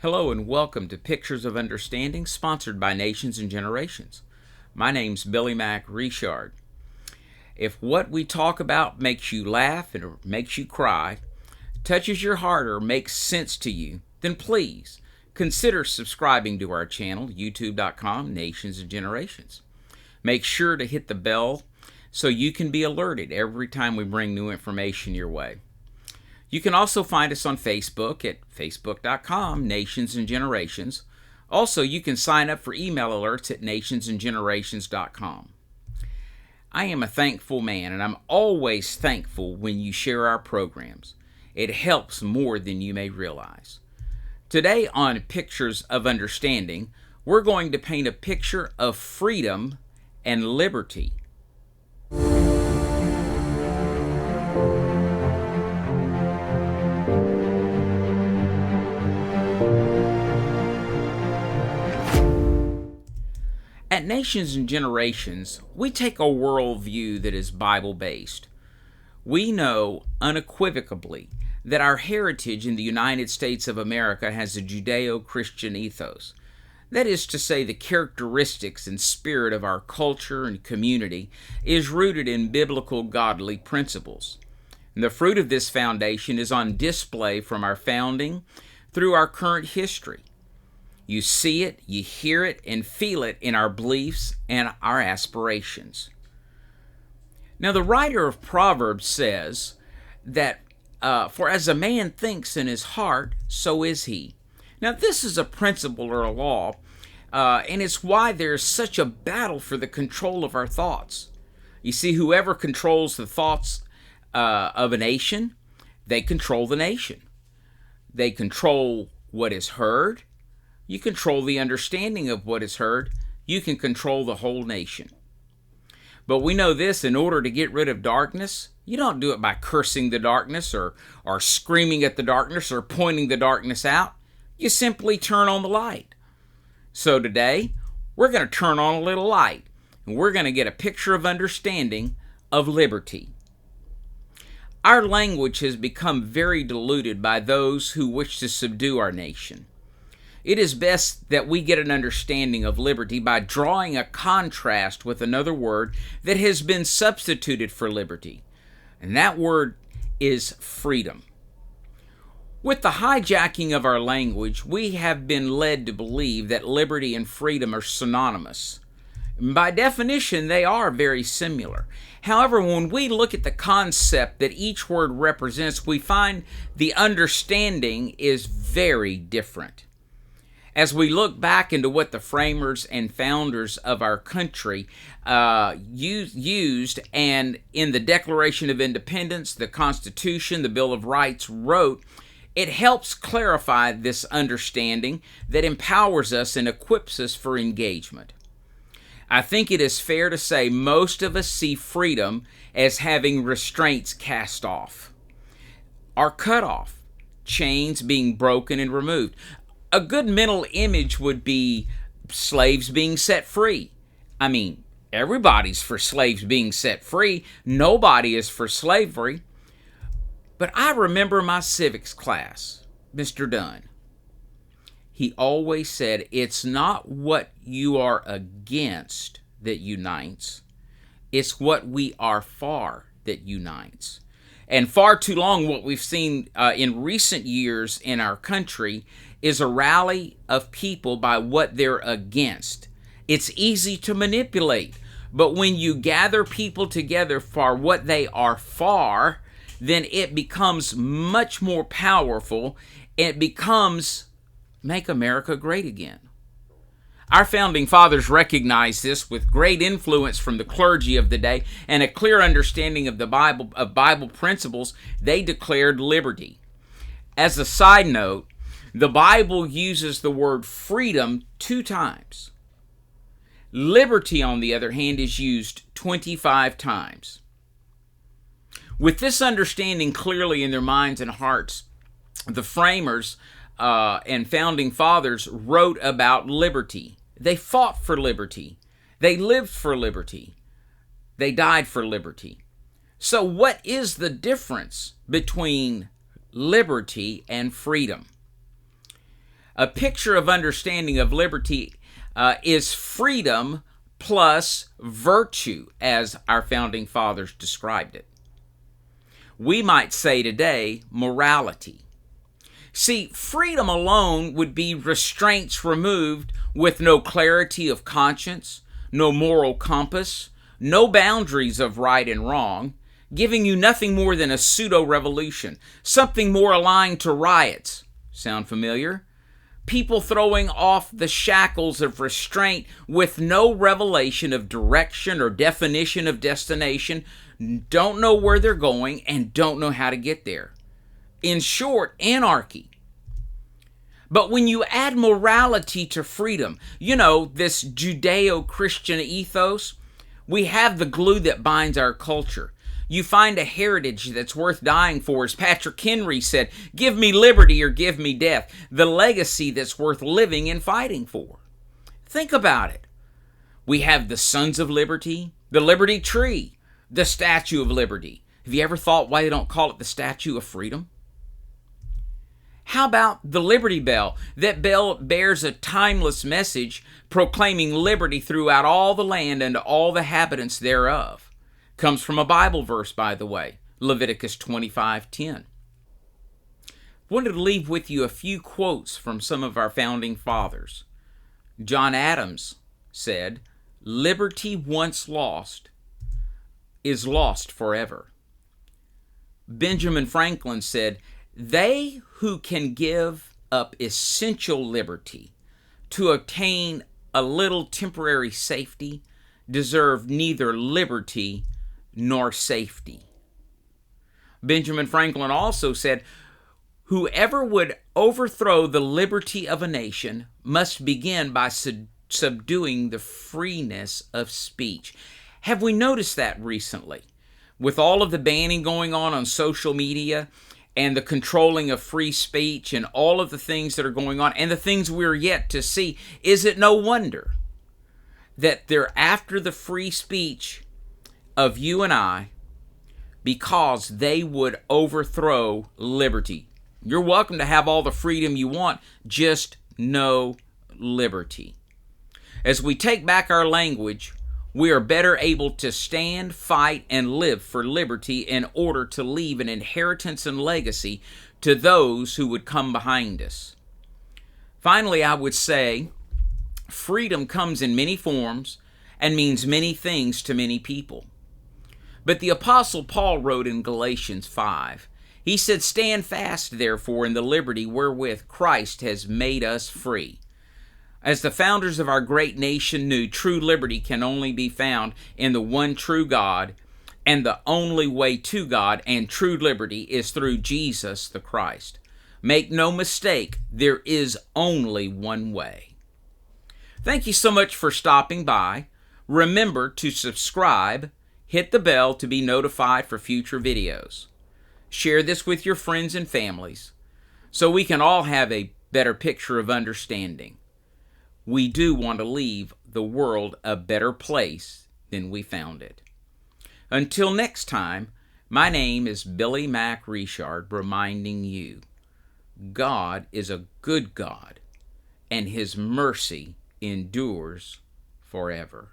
Hello and welcome to Pictures of Understanding, sponsored by Nations and Generations. My name's Billy Mack Richard. If what we talk about makes you laugh or makes you cry, touches your heart or makes sense to you, then please consider subscribing to our channel, youtube.com, Nations and Generations. Make sure to hit the bell so you can be alerted every time we bring new information your way. You can also find us on Facebook at facebook.com, Nations and Generations. Also, you can sign up for email alerts at nationsandgenerations.com. I am a thankful man, and I'm always thankful when you share our programs. It helps more than you may realize. Today on Pictures of Understanding, we're going to paint a picture of freedom and liberty. At Nations and Generations, we take a worldview that is Bible-based. We know unequivocally that our heritage in the United States of America has a Judeo-Christian ethos. That is to say, the characteristics and spirit of our culture and community is rooted in biblical godly principles. And the fruit of this foundation is on display from our founding through our current history. You see it, you hear it, and feel it in our beliefs and our aspirations. Now, the writer of Proverbs says that, for as a man thinks in his heart, so is he. Now, this is a principle or a law, and it's why there's such a battle for the control of our thoughts. You see, whoever controls the thoughts of a nation, they control the nation. They control what is heard. You control the understanding of what is heard. You can control the whole nation. But we know this, in order to get rid of darkness, you don't do it by cursing the darkness or screaming at the darkness or pointing the darkness out. You simply turn on the light. So today, we're going to turn on a little light, and we're going to get a picture of understanding of liberty. Our language has become very diluted by those who wish to subdue our nation. It is best that we get an understanding of liberty by drawing a contrast with another word that has been substituted for liberty, and that word is freedom. With the hijacking of our language, we have been led to believe that liberty and freedom are synonymous. By definition, they are very similar. However, when we look at the concept that each word represents, we find the understanding is very different. As we look back into what the framers and founders of our country used, and in the Declaration of Independence, the Constitution, the Bill of Rights wrote, it helps clarify this understanding that empowers us and equips us for engagement. I think it is fair to say most of us see freedom as having restraints cast off, or cut off, chains being broken and removed. A good mental image would be slaves being set free. I mean, everybody's for slaves being set free. Nobody is for slavery. But I remember my civics class, Mr. Dunn. He always said, it's not what you are against that unites. It's what we are for that unites. And far too long, what we've seen in recent years in our country is a rally of people by what they're against. It's easy to manipulate, but when you gather people together for what they are for, then it becomes much more powerful. It becomes make America great again. Our founding fathers recognized this with great influence from the clergy of the day and a clear understanding of the Bible principles. They declared liberty. As a side note, the Bible uses the word freedom 2 times. Liberty, on the other hand, is used 25 times. With this understanding clearly in their minds and hearts, the framers and founding fathers wrote about liberty. They fought for liberty. They lived for liberty. They died for liberty. So what is the difference between liberty and freedom? A picture of understanding of liberty is freedom plus virtue, as our founding fathers described it. We might say today, morality. See, freedom alone would be restraints removed with no clarity of conscience, no moral compass, no boundaries of right and wrong, giving you nothing more than a pseudo-revolution, something more aligned to riots. Sound familiar? People throwing off the shackles of restraint with no revelation of direction or definition of destination, don't know where they're going, and don't know how to get there. In short, anarchy. But when you add morality to freedom, this Judeo-Christian ethos, we have the glue that binds our culture. You find a heritage that's worth dying for. As Patrick Henry said, give me liberty or give me death. The legacy that's worth living and fighting for. Think about it. We have the Sons of Liberty, the Liberty Tree, the Statue of Liberty. Have you ever thought why they don't call it the Statue of Freedom? How about the Liberty Bell? That bell bears a timeless message proclaiming liberty throughout all the land and all the inhabitants thereof. Comes from a Bible verse, by the way, Leviticus 25:10. Wanted to leave with you a few quotes from some of our founding fathers. John Adams said, "Liberty once lost is lost forever." Benjamin Franklin said, "They who can give up essential liberty to obtain a little temporary safety deserve neither liberty nor safety." Benjamin Franklin also said, "Whoever would overthrow the liberty of a nation must begin by subduing the freeness of speech." Have we noticed that recently? With all of the banning going on social media and the controlling of free speech and all of the things that are going on and the things we're yet to see, is it no wonder that they're after the free speech of you and I because they would overthrow liberty? You're welcome to have all the freedom you want, just no liberty. As we take back our language, we are better able to stand, fight, and live for liberty in order to leave an inheritance and legacy to those who would come behind us. Finally, I would say freedom comes in many forms and means many things to many people. But the Apostle Paul wrote in Galatians 5, he said, "Stand fast, therefore, in the liberty wherewith Christ has made us free." As the founders of our great nation knew, true liberty can only be found in the one true God, and the only way to God and true liberty is through Jesus the Christ. Make no mistake, there is only one way. Thank you so much for stopping by. Remember to subscribe, hit the bell to be notified for future videos. Share this with your friends and families so we can all have a better picture of understanding. We do want to leave the world a better place than we found it. Until next time, my name is Billy Mack Richard, reminding you, God is a good God, and His mercy endures forever.